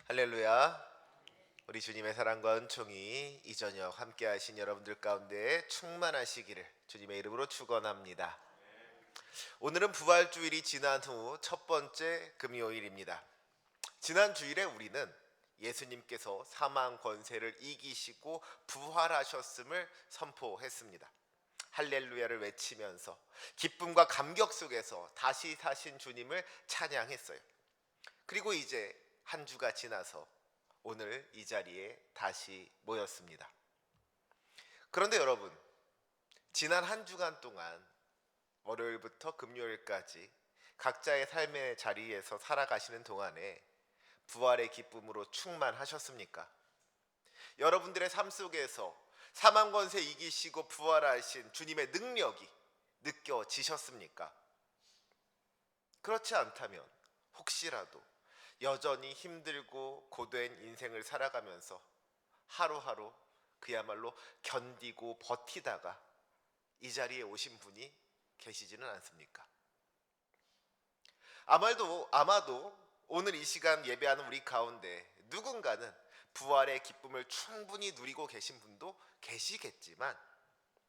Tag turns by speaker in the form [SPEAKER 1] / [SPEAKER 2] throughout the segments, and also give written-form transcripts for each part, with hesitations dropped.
[SPEAKER 1] 할렐루야. 우리 주님의 사랑과 은총이 이 저녁 함께 하신 여러분들 가운데 충만하시기를 주님의 이름으로 축원합니다. 오늘은 부활주일이 지난 후 첫 번째 금요일입니다. 지난 주일에 우리는 예수님께서 사망 권세를 이기시고 부활하셨음을 선포했습니다. 할렐루야를 외치면서 기쁨과 감격 속에서 다시 사신 주님을 찬양했어요. 그리고 이제 한 주가 지나서 오늘 이 자리에 다시 모였습니다. 그런데 여러분, 지난 한 주간 동안 월요일부터 금요일까지 각자의 삶의 자리에서 살아가시는 동안에 부활의 기쁨으로 충만하셨습니까? 여러분들의 삶 속에서 사망 권세 이기시고 부활하신 주님의 능력이 느껴지셨습니까? 그렇지 않다면 혹시라도 여전히 힘들고 고된 인생을 살아가면서 하루하루 그야말로 견디고 버티다가 이 자리에 오신 분이 계시지는 않습니까? 아마도 오늘 이 시간 예배하는 우리 가운데 누군가는 부활의 기쁨을 충분히 누리고 계신 분도 계시겠지만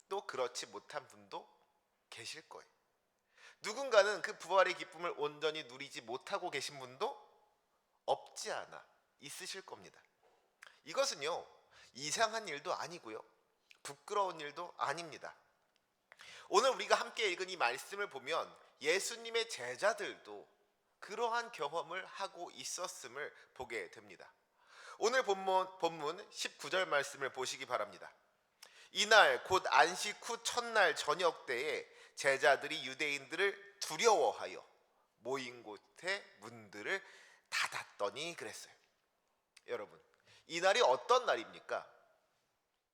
[SPEAKER 1] 또 그렇지 못한 분도 계실 거예요. 누군가는 그 부활의 기쁨을 온전히 누리지 못하고 계신 분도 없지 않아 있으실 겁니다. 이것은요, 이상한 일도 아니고요, 부끄러운 일도 아닙니다. 오늘 우리가 함께 읽은 이 말씀을 보면 예수님의 제자들도 그러한 경험을 하고 있었음을 보게 됩니다. 오늘 본문 19절 말씀을 보시기 바랍니다. 이날 곧 안식 후 첫날 저녁 때에 제자들이 유대인들을 두려워하여 모인 곳의 문들을 닫았더니 그랬어요. 여러분, 이날이 어떤 날입니까?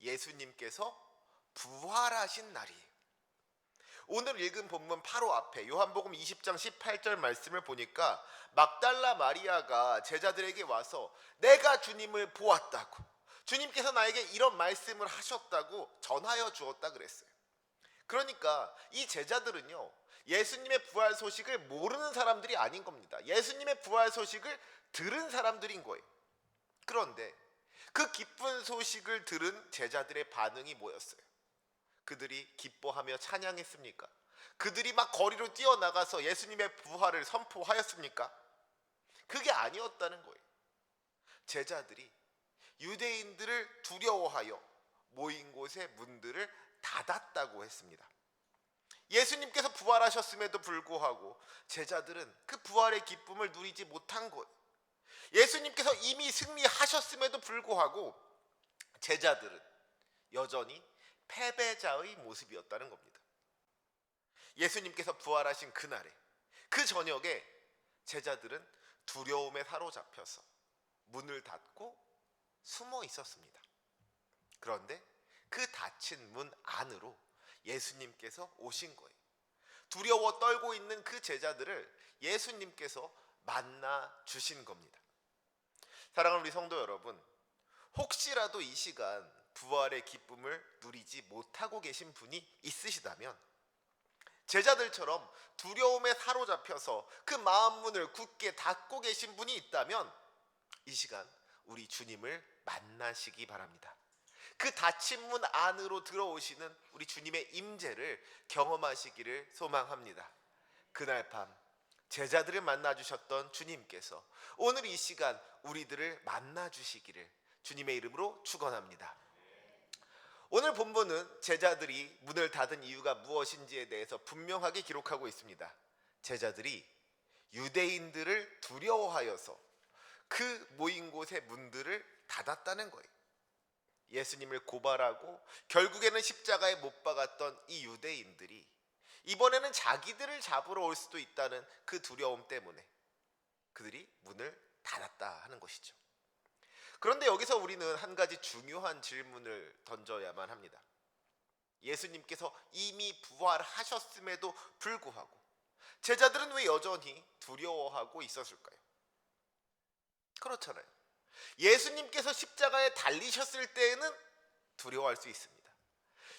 [SPEAKER 1] 예수님께서 부활하신 날이에요. 오늘 읽은 본문 바로 앞에 요한복음 20장 18절 말씀을 보니까 막달라 마리아가 제자들에게 와서 내가 주님을 보았다고, 주님께서 나에게 이런 말씀을 하셨다고 전하여 주었다 그랬어요. 그러니까 이 제자들은요, 예수님의 부활 소식을 모르는 사람들이 아닌 겁니다. 예수님의 부활 소식을 들은 사람들인 거예요. 그런데 그 기쁜 소식을 들은 제자들의 반응이 뭐였어요? 그들이 기뻐하며 찬양했습니까? 그들이 막 거리로 뛰어나가서 예수님의 부활을 선포하였습니까? 그게 아니었다는 거예요. 제자들이 유대인들을 두려워하여 모인 곳의 문들을 닫았다고 했습니다. 예수님께서 부활하셨음에도 불구하고 제자들은 그 부활의 기쁨을 누리지 못한 것, 예수님께서 이미 승리하셨음에도 불구하고 제자들은 여전히 패배자의 모습이었다는 겁니다. 예수님께서 부활하신 그날에, 그 저녁에 제자들은 두려움에 사로잡혀서 문을 닫고 숨어 있었습니다. 그런데 그 닫힌 문 안으로 예수님께서 오신 거예요. 두려워 떨고 있는 그 제자들을 예수님께서 만나 주신 겁니다. 사랑하는 우리 성도 여러분, 혹시라도 이 시간 부활의 기쁨을 누리지 못하고 계신 분이 있으시다면, 제자들처럼 두려움에 사로잡혀서 그 마음 문을 굳게 닫고 계신 분이 있다면 이 시간 우리 주님을 만나시기 바랍니다. 그 닫힌 문 안으로 들어오시는 우리 주님의 임재를 경험하시기를 소망합니다. 그날 밤 제자들을 만나주셨던 주님께서 오늘 이 시간 우리들을 만나주시기를 주님의 이름으로 축원합니다. 오늘 본문은 제자들이 문을 닫은 이유가 무엇인지에 대해서 분명하게 기록하고 있습니다. 제자들이 유대인들을 두려워하여서 그 모인 곳의 문들을 닫았다는 거예요. 예수님을 고발하고 결국에는 십자가에 못 박았던 이 유대인들이 이번에는 자기들을 잡으러 올 수도 있다는 그 두려움 때문에 그들이 문을 닫았다 하는 것이죠. 그런데 여기서 우리는 한 가지 중요한 질문을 던져야만 합니다. 예수님께서 이미 부활하셨음에도 불구하고 제자들은 왜 여전히 두려워하고 있었을까요? 그렇잖아요. 예수님께서 십자가에 달리셨을 때에는 두려워할 수 있습니다.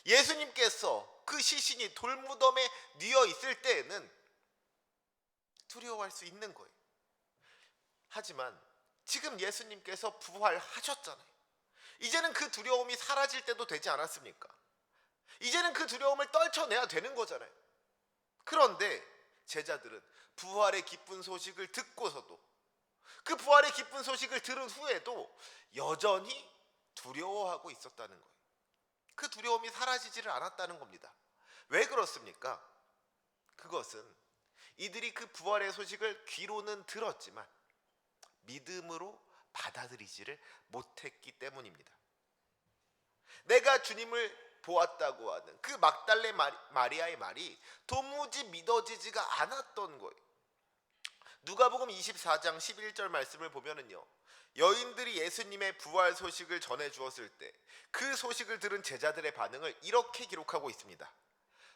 [SPEAKER 1] 예수님께서 그 시신이 돌무덤에 뉘어 있을 때에는 두려워할 수 있는 거예요. 하지만 지금 예수님께서 부활하셨잖아요. 이제는 그 두려움이 사라질 때도 되지 않았습니까? 이제는 그 두려움을 떨쳐내야 되는 거잖아요. 그런데 제자들은 부활의 기쁜 소식을 듣고서도, 그 부활의 기쁜 소식을 들은 후에도 여전히 두려워하고 있었다는 거예요. 그 두려움이 사라지지를 않았다는 겁니다. 왜 그렇습니까? 그것은 이들이 그 부활의 소식을 귀로는 들었지만 믿음으로 받아들이지를 못했기 때문입니다. 내가 주님을 보았다고 하는 그 막달레 마리아의 말이 도무지 믿어지지가 않았던 거예요. 누가복음 24장 11절 말씀을 보면은요, 여인들이 예수님의 부활 소식을 전해 주었을 때 그 소식을 들은 제자들의 반응을 이렇게 기록하고 있습니다.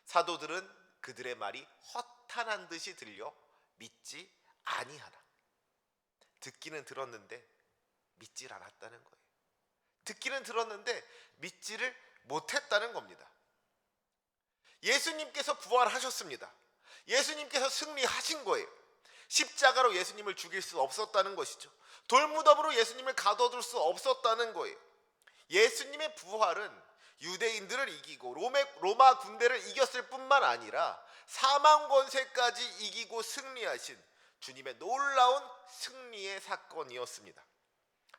[SPEAKER 1] 사도들은 그들의 말이 허탄한 듯이 들려 믿지 아니하나. 듣기는 들었는데 믿질 않았다는 거예요. 듣기는 들었는데 믿지를 못했다는 겁니다. 예수님께서 부활하셨습니다. 예수님께서 승리하신 거예요. 십자가로 예수님을 죽일 수 없었다는 것이죠. 돌무덤으로 예수님을 가둬둘 수 없었다는 거예요. 예수님의 부활은 유대인들을 이기고 로마 군대를 이겼을 뿐만 아니라 사망 권세까지 이기고 승리하신 주님의 놀라운 승리의 사건이었습니다.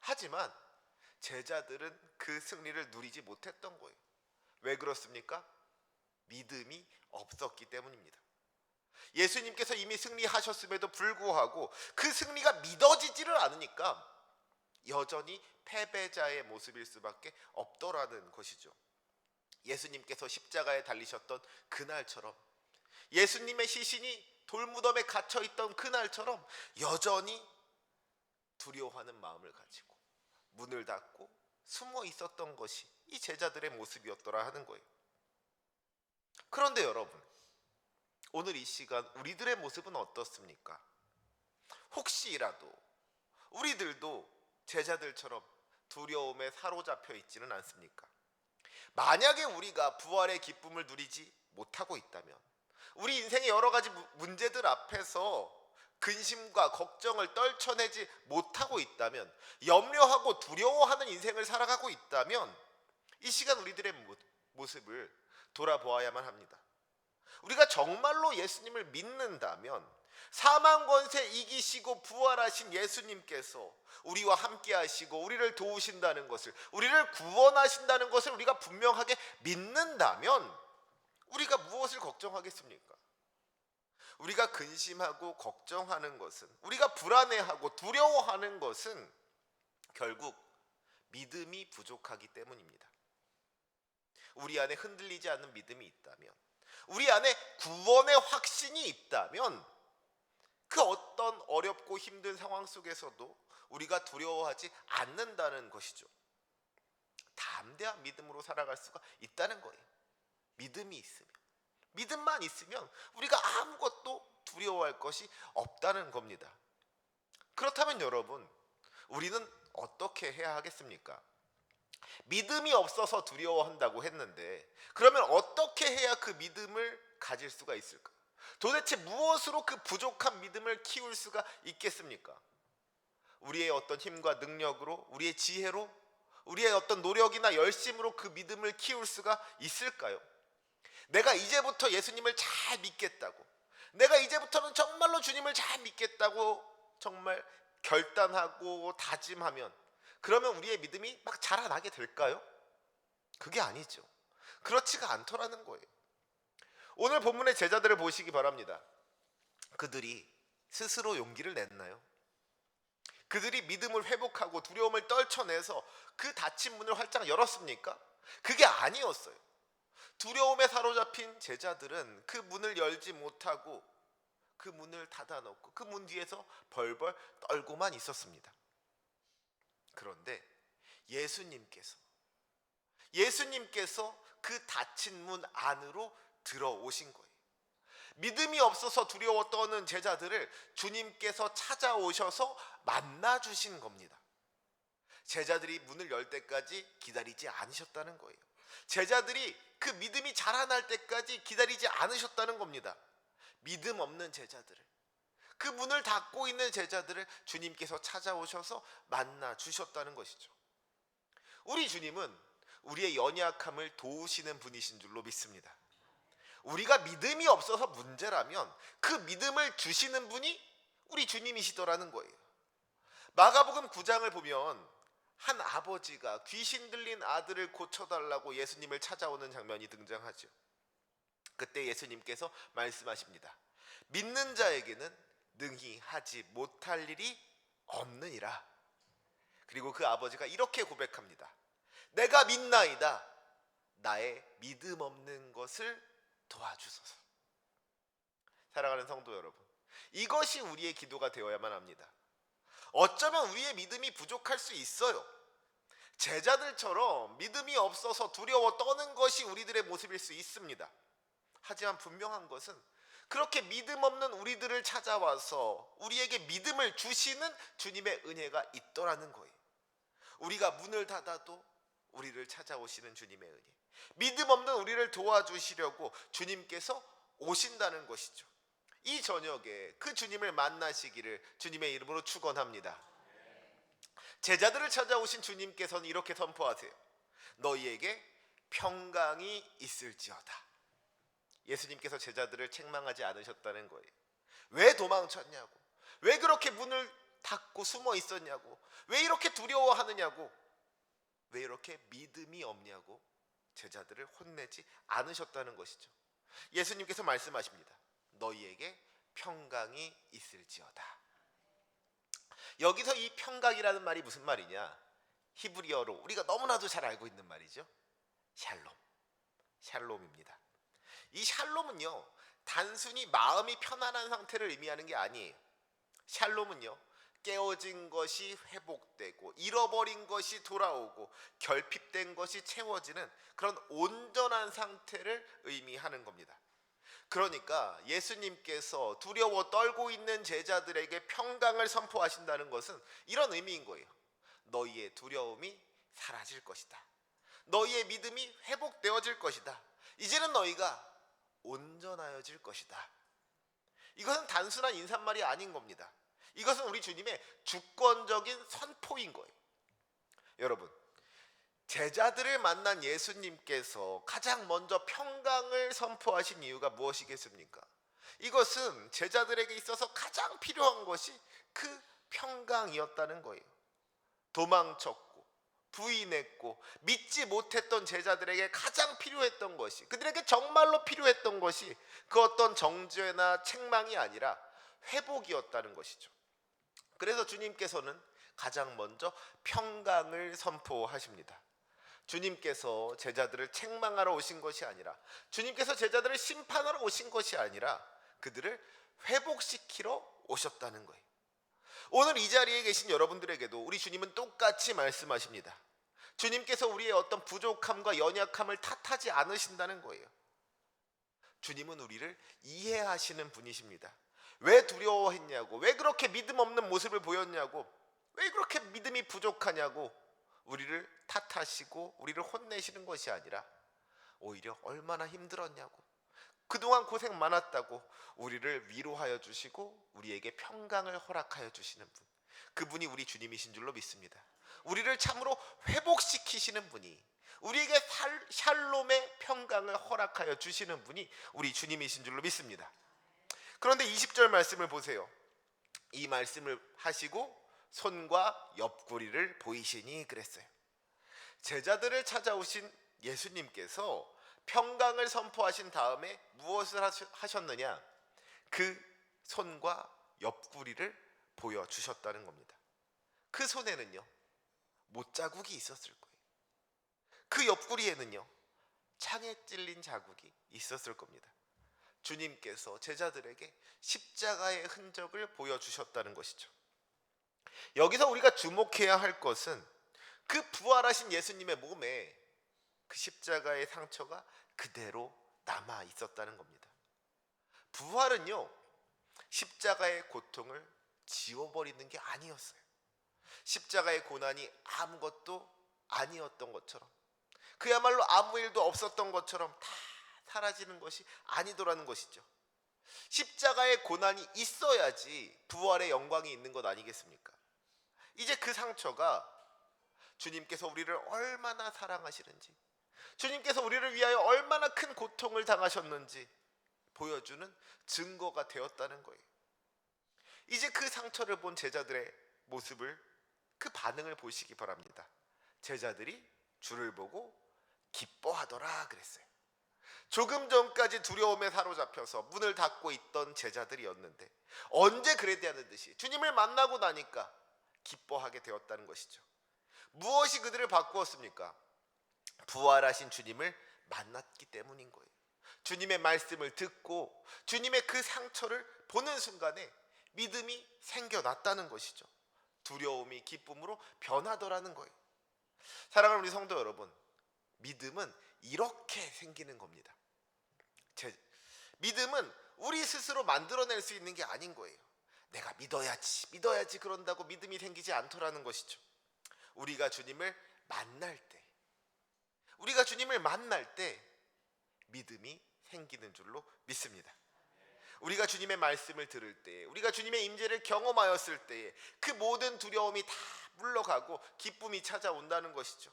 [SPEAKER 1] 하지만 제자들은 그 승리를 누리지 못했던 거예요. 왜 그렇습니까? 믿음이 없었기 때문입니다. 예수님께서 이미 승리하셨음에도 불구하고 그 승리가 믿어지지를 않으니까 여전히 패배자의 모습일 수밖에 없더라는 것이죠. 예수님께서 십자가에 달리셨던 그날처럼, 예수님의 시신이 돌무덤에 갇혀 있던 그날처럼 여전히 두려워하는 마음을 가지고 문을 닫고 숨어 있었던 것이 이 제자들의 모습이었더라 하는 거예요. 그런데 여러분, 오늘 이 시간 우리들의 모습은 어떻습니까? 혹시라도 우리들도 제자들처럼 두려움에 사로잡혀 있지는 않습니까? 만약에 우리가 부활의 기쁨을 누리지 못하고 있다면, 우리 인생의 여러 가지 문제들 앞에서 근심과 걱정을 떨쳐내지 못하고 있다면, 염려하고 두려워하는 인생을 살아가고 있다면 이 시간 우리들의 모습을 돌아보아야만 합니다. 우리가 정말로 예수님을 믿는다면 사망 권세 이기시고 부활하신 예수님께서 우리와 함께 하시고 우리를 도우신다는 것을, 우리를 구원하신다는 것을 우리가 분명하게 믿는다면 우리가 무엇을 걱정하겠습니까? 우리가 근심하고 걱정하는 것은, 우리가 불안해하고 두려워하는 것은 결국 믿음이 부족하기 때문입니다. 우리 안에 흔들리지 않는 믿음이 있다면, 우리 안에 구원의 확신이 있다면 그 어떤 어렵고 힘든 상황 속에서도 우리가 두려워하지 않는다는 것이죠. 담대한 믿음으로 살아갈 수가 있다는 거예요. 믿음이 있으면, 믿음만 있으면 우리가 아무것도 두려워할 것이 없다는 겁니다. 그렇다면 여러분, 우리는 어떻게 해야 하겠습니까? 믿음이 없어서 두려워한다고 했는데, 그러면 어떻게 해야 그 믿음을 가질 수가 있을까? 도대체 무엇으로 그 부족한 믿음을 키울 수가 있겠습니까? 우리의 어떤 힘과 능력으로, 우리의 지혜로, 우리의 어떤 노력이나 열심으로 그 믿음을 키울 수가 있을까요? 내가 이제부터 예수님을 잘 믿겠다고, 내가 이제부터는 정말로 주님을 잘 믿겠다고 정말 결단하고 다짐하면, 그러면 우리의 믿음이 막 자라나게 될까요? 그게 아니죠. 그렇지가 않더라는 거예요. 오늘 본문의 제자들을 보시기 바랍니다. 그들이 스스로 용기를 냈나요? 그들이 믿음을 회복하고 두려움을 떨쳐내서 그 닫힌 문을 활짝 열었습니까? 그게 아니었어요. 두려움에 사로잡힌 제자들은 그 문을 열지 못하고 그 문을 닫아놓고 그 문 뒤에서 벌벌 떨고만 있었습니다. 그런데 예수님께서 그 닫힌 문 안으로 들어오신 거예요. 믿음이 없어서 두려워 떠는 제자들을 주님께서 찾아오셔서 만나주신 겁니다. 제자들이 문을 열 때까지 기다리지 않으셨다는 거예요. 제자들이 그 믿음이 자라날 때까지 기다리지 않으셨다는 겁니다. 믿음 없는 제자들을, 그 문을 닫고 있는 제자들을 주님께서 찾아오셔서 만나 주셨다는 것이죠. 우리 주님은 우리의 연약함을 도우시는 분이신 줄로 믿습니다. 우리가 믿음이 없어서 문제라면 그 믿음을 주시는 분이 우리 주님이시더라는 거예요. 마가복음 9장을 보면 한 아버지가 귀신 들린 아들을 고쳐달라고 예수님을 찾아오는 장면이 등장하죠. 그때 예수님께서 말씀하십니다. 믿는 자에게는 능히 하지 못할 일이 없느니라. 그리고 그 아버지가 이렇게 고백합니다. 내가 믿나이다. 나의 믿음 없는 것을 도와주소서. 사랑하는 성도 여러분, 이것이 우리의 기도가 되어야만 합니다. 어쩌면 우리의 믿음이 부족할 수 있어요. 제자들처럼 믿음이 없어서 두려워 떠는 것이 우리들의 모습일 수 있습니다. 하지만 분명한 것은 그렇게 믿음 없는 우리들을 찾아와서 우리에게 믿음을 주시는 주님의 은혜가 있더라는 거예요. 우리가 문을 닫아도 우리를 찾아오시는 주님의 은혜, 믿음 없는 우리를 도와주시려고 주님께서 오신다는 것이죠. 이 저녁에 그 주님을 만나시기를 주님의 이름으로 축원합니다. 제자들을 찾아오신 주님께서는 이렇게 선포하세요. 너희에게 평강이 있을지어다. 예수님께서 제자들을 책망하지 않으셨다는 거예요. 왜 도망쳤냐고, 왜 그렇게 문을 닫고 숨어 있었냐고, 왜 이렇게 두려워하느냐고, 왜 이렇게 믿음이 없냐고 제자들을 혼내지 않으셨다는 것이죠. 예수님께서 말씀하십니다. 너희에게 평강이 있을지어다. 여기서 이 평강이라는 말이 무슨 말이냐? 히브리어로 우리가 너무나도 잘 알고 있는 말이죠. 샬롬입니다. 이 샬롬은요, 단순히 마음이 편안한 상태를 의미하는 게 아니에요. 샬롬은요, 깨어진 것이 회복되고 잃어버린 것이 돌아오고 결핍된 것이 채워지는 그런 온전한 상태를 의미하는 겁니다. 그러니까 예수님께서 두려워 떨고 있는 제자들에게 평강을 선포하신다는 것은 이런 의미인 거예요. 너희의 두려움이 사라질 것이다. 너희의 믿음이 회복되어질 것이다. 이제는 너희가 온전하여질 것이다. 이것은 단순한 인사말이 아닌 겁니다. 이것은 우리 주님의 주권적인 선포인 거예요. 여러분, 제자들을 만난 예수님께서 가장 먼저 평강을 선포하신 이유가 무엇이겠습니까? 이것은 제자들에게 있어서 가장 필요한 것이 그 평강이었다는 거예요. 도망쳤고 부인했고 믿지 못했던 제자들에게 가장 필요했던 것이, 그들에게 정말로 필요했던 것이 그 어떤 정죄나 책망이 아니라 회복이었다는 것이죠. 그래서 주님께서는 가장 먼저 평강을 선포하십니다. 주님께서 제자들을 책망하러 오신 것이 아니라, 주님께서 제자들을 심판하러 오신 것이 아니라 그들을 회복시키러 오셨다는 거예요. 오늘 이 자리에 계신 여러분들에게도 우리 주님은 똑같이 말씀하십니다. 주님께서 우리의 어떤 부족함과 연약함을 탓하지 않으신다는 거예요. 주님은 우리를 이해하시는 분이십니다. 왜 두려워했냐고, 왜 그렇게 믿음 없는 모습을 보였냐고, 왜 그렇게 믿음이 부족하냐고 우리를 탓하시고 우리를 혼내시는 것이 아니라 오히려 얼마나 힘들었냐고, 그동안 고생 많았다고 우리를 위로하여 주시고 우리에게 평강을 허락하여 주시는 분, 그분이 우리 주님이신 줄로 믿습니다. 우리를 참으로 회복시키시는 분이, 우리에게 샬롬의 평강을 허락하여 주시는 분이 우리 주님이신 줄로 믿습니다. 그런데 20절 말씀을 보세요. 이 말씀을 하시고 손과 옆구리를 보이시니 그랬어요. 제자들을 찾아오신 예수님께서 평강을 선포하신 다음에 무엇을 하셨느냐? 그 손과 옆구리를 보여주셨다는 겁니다. 그 손에는요, 못자국이 있었을 거예요. 그 옆구리에는요, 창에 찔린 자국이 있었을 겁니다. 주님께서 제자들에게 십자가의 흔적을 보여주셨다는 것이죠. 여기서 우리가 주목해야 할 것은 그 부활하신 예수님의 몸에 그 십자가의 상처가 그대로 남아 있었다는 겁니다. 부활은요, 십자가의 고통을 지워버리는 게 아니었어요. 십자가의 고난이 아무것도 아니었던 것처럼, 그야말로 아무 일도 없었던 것처럼 다 사라지는 것이 아니더라는 것이죠. 십자가의 고난이 있어야지 부활의 영광이 있는 것 아니겠습니까? 이제 그 상처가 주님께서 우리를 얼마나 사랑하시는지, 주님께서 우리를 위하여 얼마나 큰 고통을 당하셨는지 보여주는 증거가 되었다는 거예요. 이제 그 상처를 본 제자들의 모습을, 그 반응을 보시기 바랍니다. 제자들이 주를 보고 기뻐하더라 그랬어요. 조금 전까지 두려움에 사로잡혀서 문을 닫고 있던 제자들이었는데 언제 그랬다는 듯이 주님을 만나고 나니까 기뻐하게 되었다는 것이죠. 무엇이 그들을 바꾸었습니까? 부활하신 주님을 만났기 때문인 거예요. 주님의 말씀을 듣고 주님의 그 상처를 보는 순간에 믿음이 생겨났다는 것이죠. 두려움이 기쁨으로 변하더라는 거예요. 사랑하는 우리 성도 여러분, 믿음은 이렇게 생기는 겁니다. 믿음은 우리 스스로 만들어낼 수 있는 게 아닌 거예요. 내가 믿어야지 그런다고 믿음이 생기지 않더라는 것이죠. 우리가 주님을 만날 때 믿음이 생기는 줄로 믿습니다. 우리가 주님의 말씀을 들을 때, 우리가 주님의 임재를 경험하였을 때에 그 모든 두려움이 다 물러가고 기쁨이 찾아온다는 것이죠.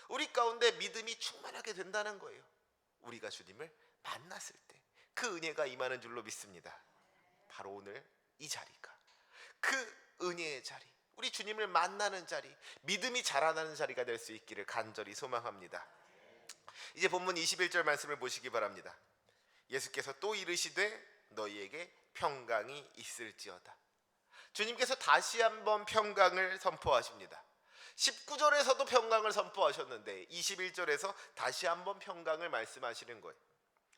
[SPEAKER 1] 우리 가운데 믿음이 충만하게 된다는 거예요. 우리가 주님을 만났을 때 그 은혜가 임하는 줄로 믿습니다. 바로 오늘 이 자리가 그 은혜의 자리, 우리 주님을 만나는 자리, 믿음이 자라나는 자리가 될 수 있기를 간절히 소망합니다. 이제 본문 21절 말씀을 보시기 바랍니다. 예수께서 또 이르시되 너희에게 평강이 있을지어다. 주님께서 다시 한번 평강을 선포하십니다. 19절에서도 평강을 선포하셨는데 21절에서 다시 한번 평강을 말씀하시는 거예요.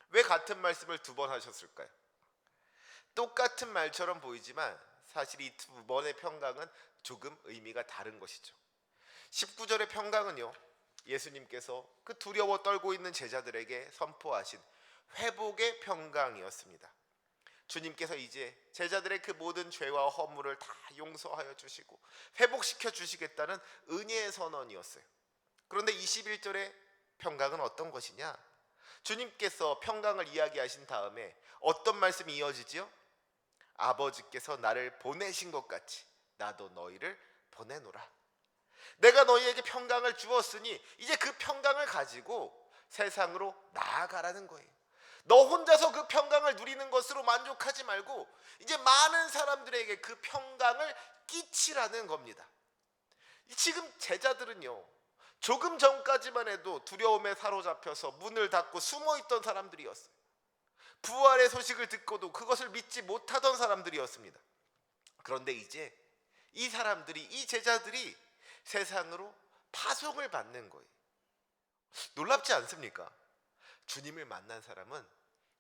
[SPEAKER 1] 왜 같은 말씀을 두 번 하셨을까요? 똑같은 말처럼 보이지만 사실 이 두 번의 평강은 조금 의미가 다른 것이죠. 19절의 평강은요, 예수님께서 그 두려워 떨고 있는 제자들에게 선포하신 회복의 평강이었습니다. 주님께서 이제 제자들의 그 모든 죄와 허물을 다 용서하여 주시고 회복시켜 주시겠다는 은혜의 선언이었어요. 그런데 21절의 평강은 어떤 것이냐? 주님께서 평강을 이야기하신 다음에 어떤 말씀이 이어지지요? 아버지께서 나를 보내신 것 같이 나도 너희를 보내노라. 내가 너희에게 평강을 주었으니 이제 그 평강을 가지고 세상으로 나아가라는 거예요. 너 혼자서 그 평강을 누리는 것으로 만족하지 말고 이제 많은 사람들에게 그 평강을 끼치라는 겁니다. 지금 제자들은요, 조금 전까지만 해도 두려움에 사로잡혀서 문을 닫고 숨어있던 사람들이었어요. 부활의 소식을 듣고도 그것을 믿지 못하던 사람들이었습니다. 그런데 이제 이 사람들이, 이 제자들이 세상으로 파송을 받는 거예요. 놀랍지 않습니까? 주님을 만난 사람은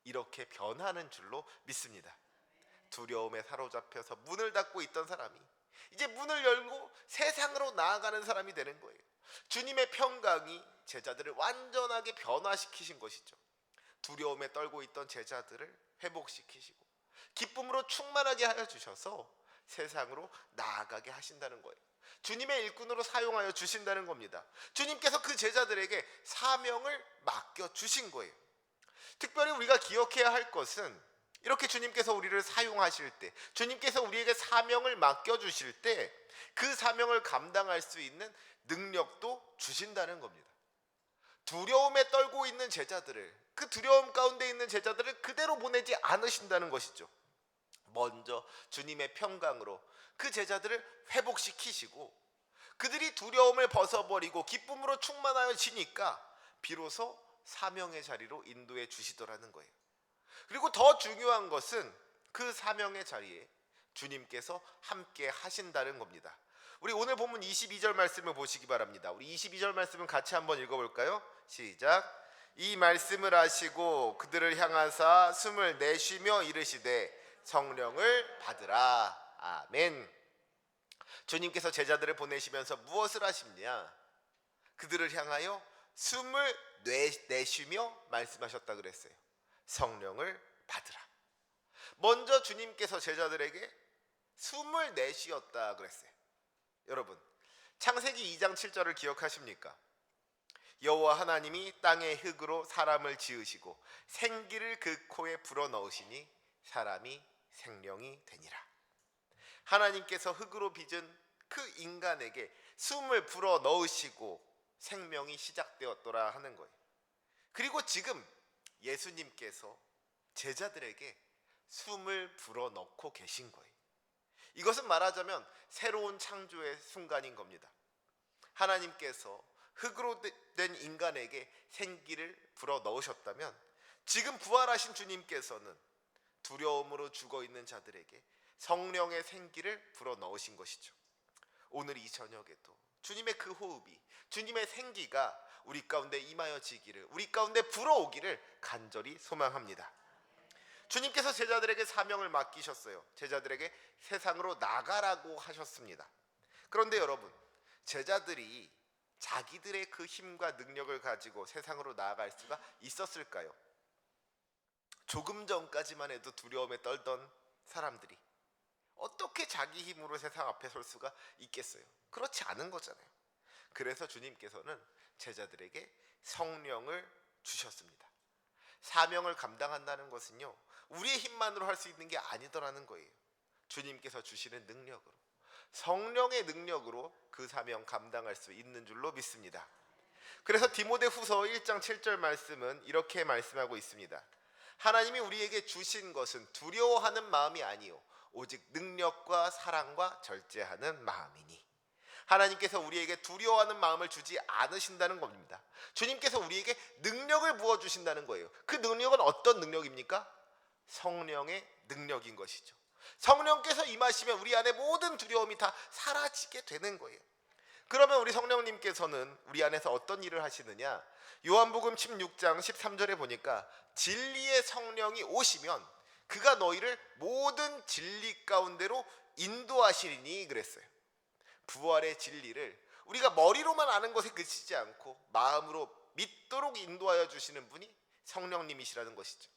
[SPEAKER 1] 이렇게 변하는 줄로 믿습니다. 두려움에 사로잡혀서 문을 닫고 있던 사람이 이제 문을 열고 세상으로 나아가는 사람이 되는 거예요. 주님의 평강이 제자들을 완전하게 변화시키신 것이죠. 두려움에 떨고 있던 제자들을 회복시키시고 기쁨으로 충만하게 하여 주셔서 세상으로 나아가게 하신다는 거예요. 주님의 일꾼으로 사용하여 주신다는 겁니다. 주님께서 그 제자들에게 사명을 맡겨주신 거예요. 특별히 우리가 기억해야 할 것은 이렇게 주님께서 우리를 사용하실 때, 주님께서 우리에게 사명을 맡겨주실 때 그 사명을 감당할 수 있는 능력도 주신다는 겁니다. 두려움에 떨고 있는 제자들을, 그 두려움 가운데 있는 제자들을 그대로 보내지 않으신다는 것이죠. 먼저 주님의 평강으로 그 제자들을 회복시키시고 그들이 두려움을 벗어버리고 기쁨으로 충만하여지니까 비로소 사명의 자리로 인도해 주시더라는 거예요. 그리고 더 중요한 것은 그 사명의 자리에 주님께서 함께 하신다는 겁니다. 우리 오늘 본문 22절 말씀을 보시기 바랍니다. 우리 22절 말씀은 같이 한번 읽어볼까요? 시작. 이 말씀을 하시고 그들을 향하사 숨을 내쉬며 이르시되 성령을 받으라. 아멘. 주님께서 제자들을 보내시면서 무엇을 하십냐? 그들을 향하여 숨을 내쉬며 말씀하셨다 그랬어요. 성령을 받으라. 먼저 주님께서 제자들에게 숨을 내쉬었다 그랬어요. 여러분, 창세기 2장 7절을 기억하십니까? 여호와 하나님이 땅의 흙으로 사람을 지으시고 생기를 그 코에 불어넣으시니 사람이 생명이 되니라. 하나님께서 흙으로 빚은 그 인간에게 숨을 불어 넣으시고 생명이 시작되었더라 하는 거예요. 그리고 지금 예수님께서 제자들에게 숨을 불어 넣고 계신 거예요. 이것은 말하자면 새로운 창조의 순간인 겁니다. 하나님께서 흙으로 된 인간에게 생기를 불어 넣으셨다면 지금 부활하신 주님께서는 두려움으로 죽어있는 자들에게 성령의 생기를 불어 넣으신 것이죠. 오늘 이 저녁에도 주님의 그 호흡이, 주님의 생기가 우리 가운데 임하여지기를, 우리 가운데 불어오기를 간절히 소망합니다. 주님께서 제자들에게 사명을 맡기셨어요. 제자들에게 세상으로 나가라고 하셨습니다. 그런데 여러분, 제자들이 자기들의 그 힘과 능력을 가지고 세상으로 나아갈 수가 있었을까요? 조금 전까지만 해도 두려움에 떨던 사람들이 어떻게 자기 힘으로 세상 앞에 설 수가 있겠어요? 그렇지 않은 거잖아요. 그래서 주님께서는 제자들에게 성령을 주셨습니다. 사명을 감당한다는 것은요, 우리의 힘만으로 할 수 있는 게 아니더라는 거예요. 주님께서 주시는 능력으로, 성령의 능력으로 그 사명 감당할 수 있는 줄로 믿습니다. 그래서 디모데후서 1장 7절 말씀은 이렇게 말씀하고 있습니다. 하나님이 우리에게 주신 것은 두려워하는 마음이 아니요 오직 능력과 사랑과 절제하는 마음이니. 하나님께서 우리에게 두려워하는 마음을 주지 않으신다는 겁니다. 주님께서 우리에게 능력을 부어주신다는 거예요. 그 능력은 어떤 능력입니까? 성령의 능력인 것이죠. 성령께서 임하시면 우리 안에 모든 두려움이 다 사라지게 되는 거예요. 그러면 우리 성령님께서는 우리 안에서 어떤 일을 하시느냐? 요한복음 16장 13절에 보니까 진리의 성령이 오시면 그가 너희를 모든 진리 가운데로 인도하시리니 그랬어요. 부활의 진리를 우리가 머리로만 아는 것에 그치지 않고 마음으로 믿도록 인도하여 주시는 분이 성령님이시라는 것이죠.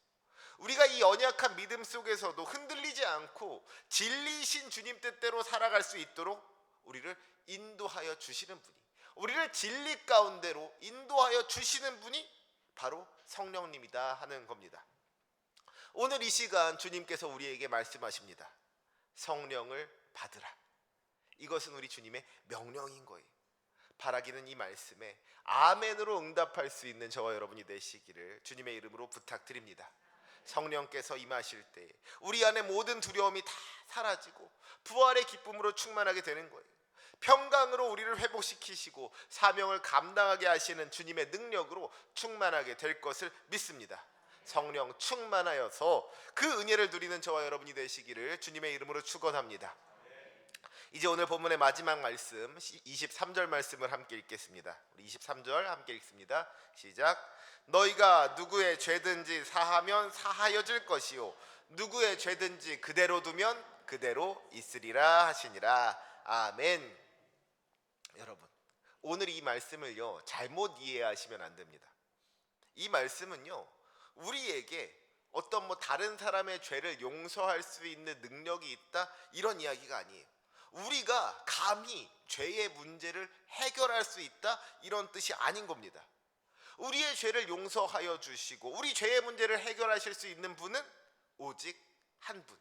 [SPEAKER 1] 우리가 이 연약한 믿음 속에서도 흔들리지 않고 진리이신 주님 뜻대로 살아갈 수 있도록 우리를 인도하여 주시는 분이, 우리를 진리 가운데로 인도하여 주시는 분이 바로 성령님이다 하는 겁니다. 오늘 이 시간 주님께서 우리에게 말씀하십니다. 성령을 받으라. 이것은 우리 주님의 명령인 거예요. 바라기는 이 말씀에 아멘으로 응답할 수 있는 저와 여러분이 되시기를 주님의 이름으로 부탁드립니다. 성령께서 임하실 때 우리 안에 모든 두려움이 다 사라지고 부활의 기쁨으로 충만하게 되는 거예요. 평강으로 우리를 회복시키시고 사명을 감당하게 하시는 주님의 능력으로 충만하게 될 것을 믿습니다. 성령 충만하여서 그 은혜를 누리는 저와 여러분이 되시기를 주님의 이름으로 축원합니다. 이제 오늘 본문의 마지막 말씀 23절 말씀을 함께 읽겠습니다. 우리 23절 함께 읽습니다. 시작. 너희가 누구의 죄든지 사하면 사하여질 것이요 누구의 죄든지 그대로 두면 그대로 있으리라 하시니라. 아멘. 여러분, 오늘 이 말씀을요 잘못 이해하시면 안 됩니다. 이 말씀은요 우리에게 어떤 다른 사람의 죄를 용서할 수 있는 능력이 있다 이런 이야기가 아니에요. 우리가 감히 죄의 문제를 해결할 수 있다 이런 뜻이 아닌 겁니다. 우리의 죄를 용서하여 주시고 우리 죄의 문제를 해결하실 수 있는 분은 오직 한 분,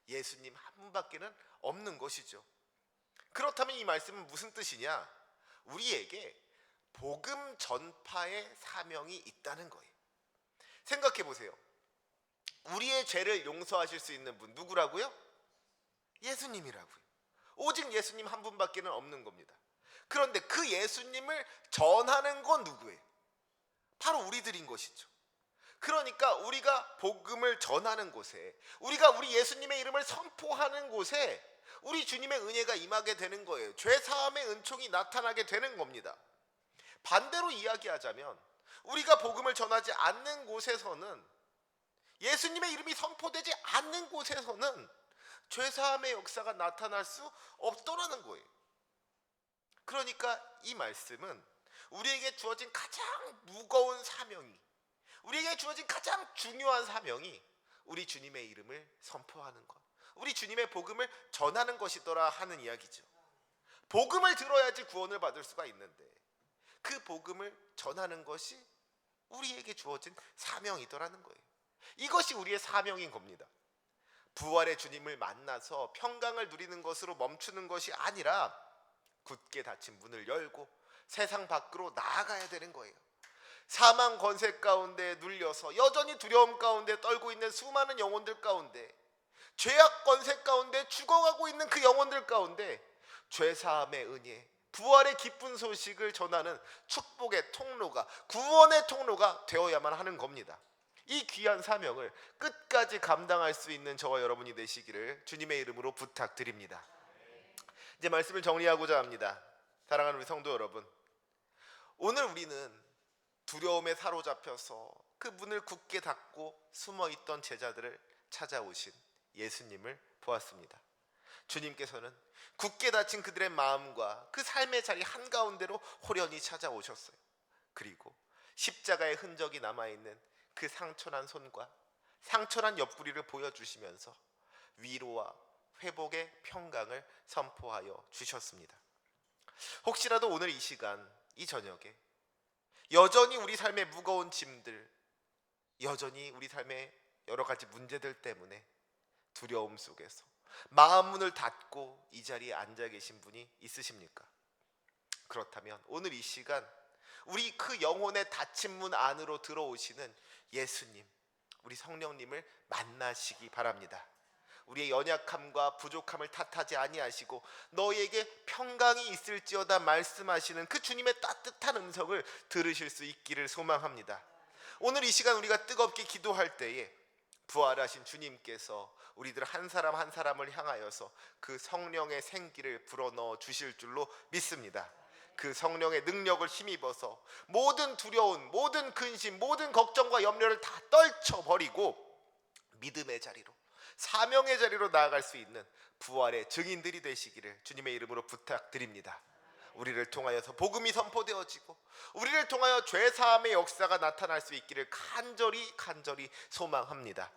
[SPEAKER 1] 예수님 한 분밖에는 없는 것이죠. 그렇다면 이 말씀은 무슨 뜻이냐? 우리에게 복음 전파의 사명이 있다는 거예요. 생각해 보세요. 우리의 죄를 용서하실 수 있는 분 누구라고요? 예수님이라고요. 오직 예수님 한 분밖에는 없는 겁니다. 그런데 그 예수님을 전하는 건 누구예요? 바로 우리들인 것이죠. 그러니까 우리가 복음을 전하는 곳에, 우리가 우리 예수님의 이름을 선포하는 곳에 우리 주님의 은혜가 임하게 되는 거예요. 죄사함의 은총이 나타나게 되는 겁니다. 반대로 이야기하자면 우리가 복음을 전하지 않는 곳에서는, 예수님의 이름이 선포되지 않는 곳에서는 죄사함의 역사가 나타날 수 없더라는 거예요. 그러니까 이 말씀은 우리에게 주어진 가장 무거운 사명이, 우리에게 주어진 가장 중요한 사명이 우리 주님의 이름을 선포하는 것, 우리 주님의 복음을 전하는 것이더라 하는 이야기죠. 복음을 들어야지 구원을 받을 수가 있는데 그 복음을 전하는 것이 우리에게 주어진 사명이더라는 거예요. 이것이 우리의 사명인 겁니다. 부활의 주님을 만나서 평강을 누리는 것으로 멈추는 것이 아니라 굳게 닫힌 문을 열고 세상 밖으로 나아가야 되는 거예요. 사망 권세 가운데 눌려서 여전히 두려움 가운데 떨고 있는 수많은 영혼들 가운데, 죄악 권세 가운데 죽어가고 있는 그 영혼들 가운데 죄사함의 은혜, 부활의 기쁜 소식을 전하는 축복의 통로가, 구원의 통로가 되어야만 하는 겁니다. 이 귀한 사명을 끝까지 감당할 수 있는 저와 여러분이 되시기를 주님의 이름으로 부탁드립니다. 이제 말씀을 정리하고자 합니다. 사랑하는 우리 성도 여러분, 오늘 우리는 두려움에 사로잡혀서 그 문을 굳게 닫고 숨어있던 제자들을 찾아오신 예수님을 보았습니다. 주님께서는 굳게 닫힌 그들의 마음과 그 삶의 자리 한가운데로 호련히 찾아오셨어요. 그리고 십자가의 흔적이 남아있는 그 상처난 손과 상처난 옆구리를 보여주시면서 위로와 회복의 평강을 선포하여 주셨습니다. 혹시라도 오늘 이 시간, 이 저녁에 여전히 우리 삶의 무거운 짐들, 여전히 우리 삶의 여러 가지 문제들 때문에 두려움 속에서 마음 문을 닫고 이 자리에 앉아 계신 분이 있으십니까? 그렇다면 오늘 이 시간 우리 그 영혼의 닫힌 문 안으로 들어오시는 예수님, 우리 성령님을 만나시기 바랍니다. 우리의 연약함과 부족함을 탓하지 아니하시고 너희에게 평강이 있을지어다 말씀하시는 그 주님의 따뜻한 음성을 들으실 수 있기를 소망합니다. 오늘 이 시간 우리가 뜨겁게 기도할 때에 부활하신 주님께서 우리들 한 사람 한 사람을 향하여서 그 성령의 생기를 불어넣어 주실 줄로 믿습니다. 그 성령의 능력을 힘입어서 모든 두려움, 모든 근심, 모든 걱정과 염려를 다 떨쳐버리고 믿음의 자리로, 사명의 자리로 나아갈 수 있는 부활의 증인들이 되시기를 주님의 이름으로 부탁드립니다. 우리를 통하여서 복음이 선포되어지고 우리를 통하여 죄사함의 역사가 나타날 수 있기를 간절히 소망합니다.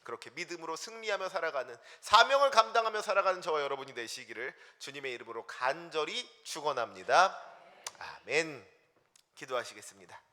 [SPEAKER 1] 그렇게 믿음으로 승리하며 살아가는, 사명을 감당하며 살아가는 저와 여러분이 되시기를 주님의 이름으로 간절히 축원합니다. 아멘. 기도하시겠습니다.